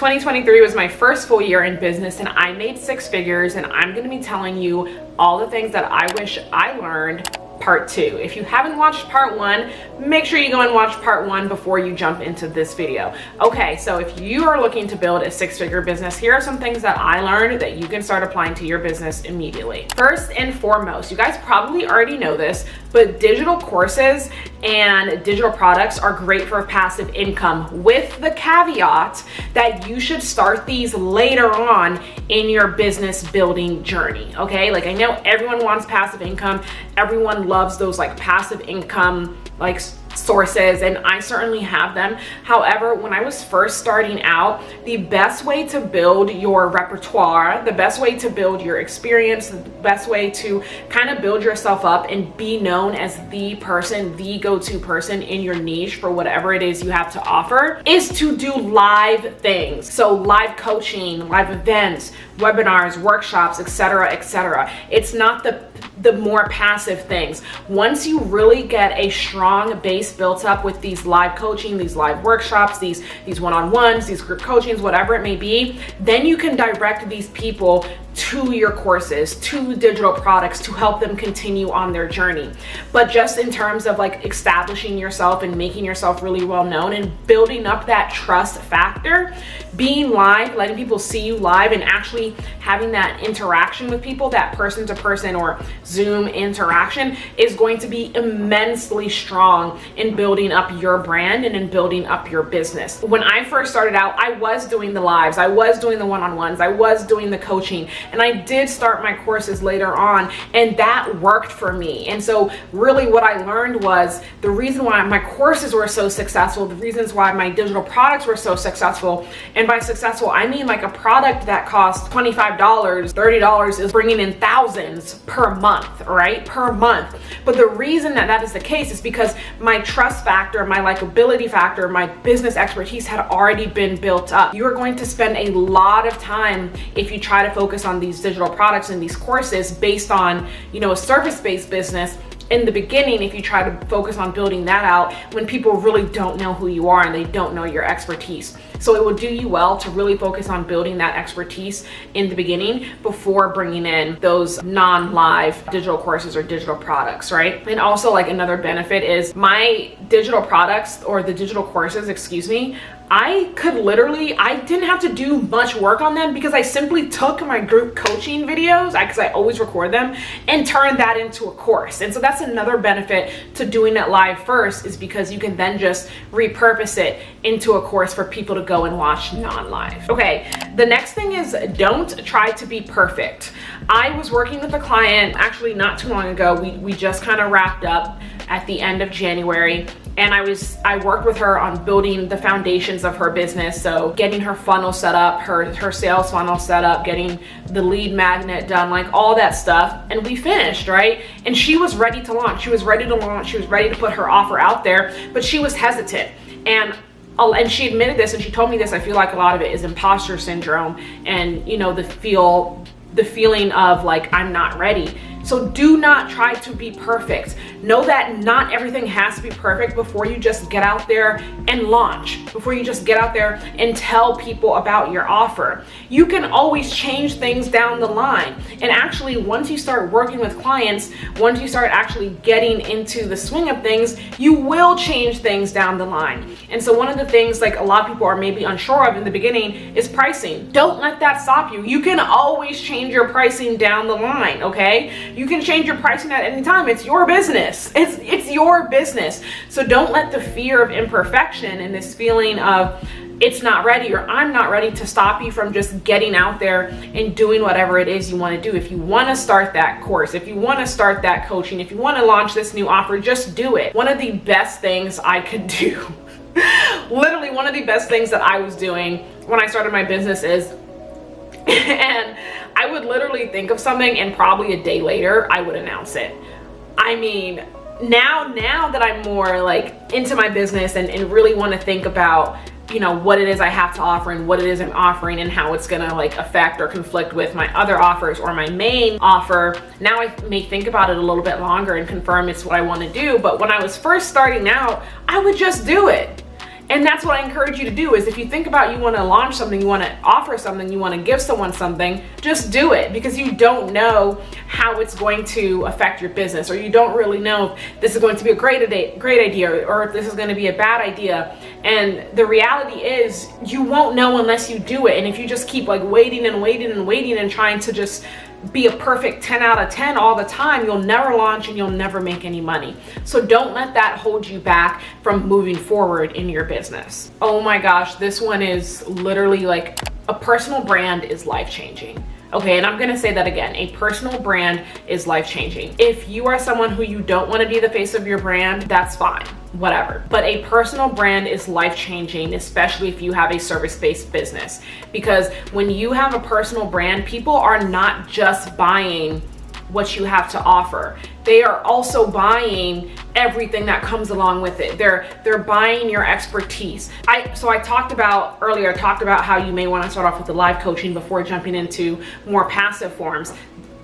2023 was my first full year in business and I made 6 figures, and I'm going to be telling you all the things that I wish I learned part 2. If you haven't watched part 1, make sure you go and watch part 1 before you jump into this video. Okay, so if you are looking to build a 6-figure business, here are some things that I learned that you can start applying to your business immediately. First and foremost, you guys probably already know this, but digital courses and digital products are great for passive income, with the caveat that you should start these later on in your business building journey. Okay, like I know everyone wants passive income, everyone loves those like passive income like sources, and I certainly have them. However, when I was first starting out, the best way to build your repertoire, the best way to build your experience, the best way to kind of build yourself up and be known as the person, the go-to person in your niche for whatever it is you have to offer, is to do live things. So live coaching, live events, webinars, workshops, etc., etc. It's not the more passive things. Once you really get a strong base built up with these live coaching, these live workshops, these one-on-ones, these group coachings, whatever it may be, then you can direct these people to your courses, to digital products, to help them continue on their journey. But just in terms of like establishing yourself and making yourself really well known and building up that trust factor, being live, letting people see you live and actually having that interaction with people, that person to person or Zoom interaction, is going to be immensely strong in building up your brand and in building up your business. When I first started out, I was doing the lives, I was doing the one-on-ones, I was doing the coaching, and I did start my courses later on, and that worked for me. And so really what I learned was the reason why my courses were so successful, the reasons why my digital products were so successful, and by successful, I mean like a product that costs $25, $30 is bringing in thousands per month, right? Per month. But the reason that that is the case is because my trust factor, my likability factor, my business expertise had already been built up. You are going to spend a lot of time if you try to focus on these digital products and these courses based on, a service-based business. In the beginning, if you try to focus on building that out when people really don't know who you are and they don't know your expertise. So it will do you well to really focus on building that expertise in the beginning before bringing in those non-live digital courses or digital products, right? And also, like, another benefit is my digital products, or the digital courses, I didn't have to do much work on them because I simply took my group coaching videos, because I always record them, and turned that into a course. And so that's another benefit to doing it live first, is because you can then just repurpose it into a course for people to go and watch non-live. Okay, the next thing is don't try to be perfect. I was working with a client actually not too long ago. We just kind of wrapped up at the end of January. And I worked with her on building the foundations of her business. So getting her funnel set up, her sales funnel set up, getting the lead magnet done, like all that stuff. And we finished, right? And she was ready to launch. She was ready to launch. She was ready to put her offer out there, but she was hesitant. And she admitted this, and she told me this. I feel like a lot of it is imposter syndrome, and the feeling of like, I'm not ready. So do not try to be perfect. Know that not everything has to be perfect before you just get out there and launch, before you just get out there and tell people about your offer. You can always change things down the line. And actually, once you start working with clients, once you start actually getting into the swing of things, you will change things down the line. And so one of the things like a lot of people are maybe unsure of in the beginning is pricing. Don't let that stop you. You can always change your pricing down the line, okay? You can change your pricing at any time. It's your business. It's your business. So don't let the fear of imperfection and this feeling of it's not ready or I'm not ready to stop you from just getting out there and doing whatever it is you want to do. If you want to start that course, if you want to start that coaching, if you want to launch this new offer, just do it. One of the best things I could do, literally one of the best things that I was doing when I started my business is, and I would literally think of something and probably a day later I would announce it. I mean, now that I'm more like into my business and really want to think about, what it is I have to offer and what it is I'm offering and how it's gonna like affect or conflict with my other offers or my main offer, now I may think about it a little bit longer and confirm it's what I want to do. But when I was first starting out, I would just do it. And that's what I encourage you to do, is if you think about you want to launch something, you want to offer something, you want to give someone something, just do it, because you don't know how it's going to affect your business, or you don't really know if this is going to be a great idea or if this is going to be a bad idea. And the reality is you won't know unless you do it. And if you just keep like waiting and trying to just be a perfect 10 out of 10 all the time, you'll never launch and you'll never make any money. So don't let that hold you back from moving forward in your business. Oh my gosh, this one is literally like, a personal brand is life-changing. Okay, and I'm gonna say that again. A personal brand is life-changing. If you are someone who you don't wanna be the face of your brand, that's fine, whatever. But a personal brand is life-changing, especially if you have a service-based business. Because when you have a personal brand, people are not just buying what you have to offer. They are also buying everything that comes along with it. They're buying your expertise. So I talked about earlier how you may want to start off with the live coaching before jumping into more passive forms.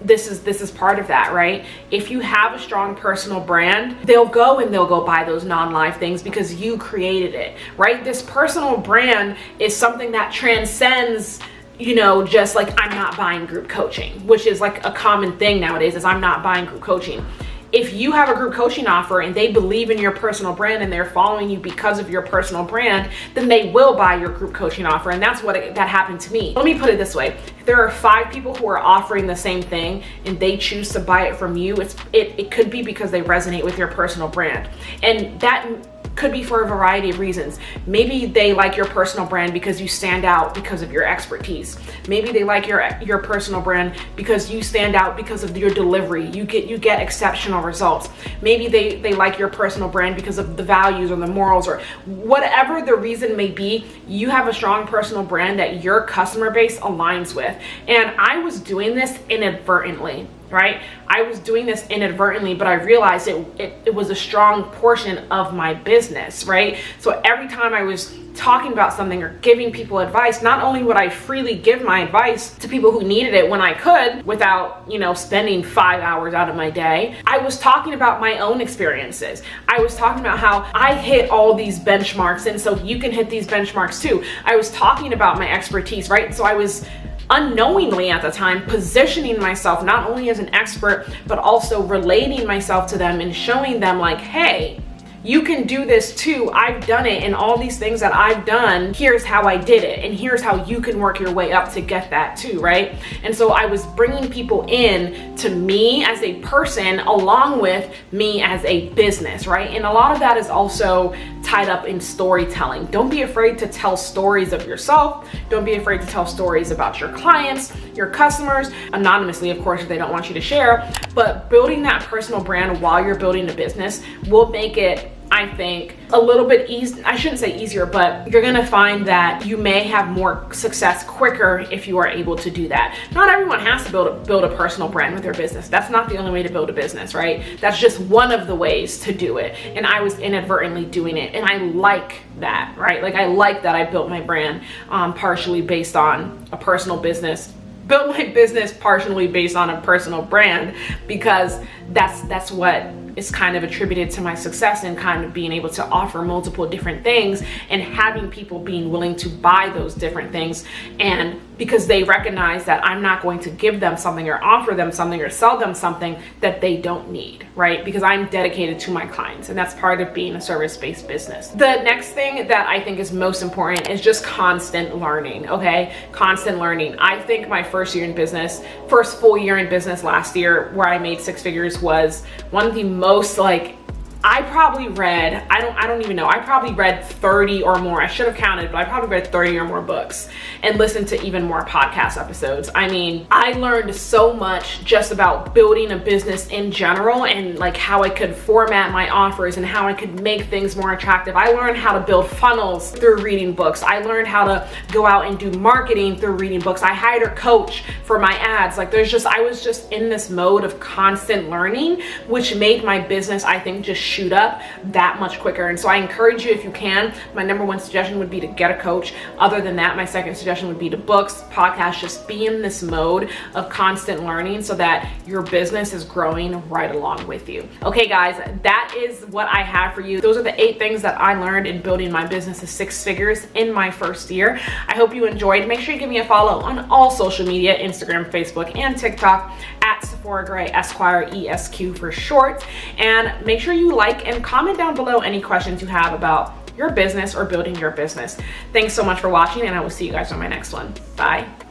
This is part of that, right? If you have a strong personal brand, they'll go buy those non-live things because you created it, right? This personal brand is something that transcends, just like, I'm not buying group coaching, which is like a common thing nowadays, is I'm not buying group coaching. If you have a group coaching offer and they believe in your personal brand and they're following you because of your personal brand, then they will buy your group coaching offer. And that's that happened to me. Let me put it this way. If there are 5 people who are offering the same thing and they choose to buy it from you, it could be because they resonate with your personal brand. And that could be for a variety of reasons. Maybe they like your personal brand because you stand out because of your expertise. Maybe they like your personal brand because you stand out because of your delivery. You get exceptional results. Maybe they like your personal brand because of the values or the morals, or whatever the reason may be. You have a strong personal brand that your customer base aligns with. And I was doing this inadvertently. Right? I was doing this inadvertently, but I realized it was a strong portion of my business, right? So every time I was talking about something or giving people advice, not only would I freely give my advice to people who needed it when I could, without, spending 5 hours out of my day, I was talking about my own experiences. I was talking about how I hit all these benchmarks, and so you can hit these benchmarks too. I was talking about my expertise, right? So I was unknowingly at the time positioning myself not only as an expert, but also relating myself to them and showing them like, hey, you can do this too. I've done it, and all these things that I've done, here's how I did it, and here's how you can work your way up to get that too, right? And so I was bringing people in to me as a person along with me as a business, right? And a lot of that is also tied up in storytelling. Don't be afraid to tell stories of yourself. Don't be afraid to tell stories about your clients, your customers, anonymously, of course, if they don't want you to share. But building that personal brand while you're building a business will make it, I think, a little bit easy. I shouldn't say easier, but you're gonna find that you may have more success quicker if you are able to do that. Not everyone has to build a personal brand with their business. That's not the only way to build a business, right? That's just one of the ways to do it. And I was inadvertently doing it, and I like that, right? Like, I like that I built my brand partially based on a personal business. Built my business partially based on a personal brand, because that's what is kind of attributed to my success and kind of being able to offer multiple different things and having people being willing to buy those different things. And because they recognize that I'm not going to give them something or offer them something or sell them something that they don't need, right? Because I'm dedicated to my clients, and that's part of being a service-based business. The next thing that I think is most important is just constant learning, okay? Constant learning. I think my first full year in business last year, where I made 6 figures, was one of the most, like, I probably read, I don't even know, I probably read 30 or more. I should have counted, but I probably read 30 or more books and listened to even more podcast episodes. I mean, I learned so much just about building a business in general, and like how I could format my offers and how I could make things more attractive. I learned how to build funnels through reading books. I learned how to go out and do marketing through reading books. I hired a coach for my ads. Like, I was just in this mode of constant learning, which made my business, I think, just shoot up that much quicker. And so I encourage you, if you can, my number one suggestion would be to get a coach. Other than that, my second suggestion would be to books, podcasts, just be in this mode of constant learning so that your business is growing right along with you. Okay guys, that is what I have for you. Those are the 8 things that I learned in building my business to 6 figures in my first year. I hope you enjoyed. Make sure you give me a follow on all social media, Instagram, Facebook, and TikTok at Sephora Gray, Esquire, ESQ for short. And make sure you like and comment down below any questions you have about your business or building your business. Thanks so much for watching, and I will see you guys on my next one. Bye.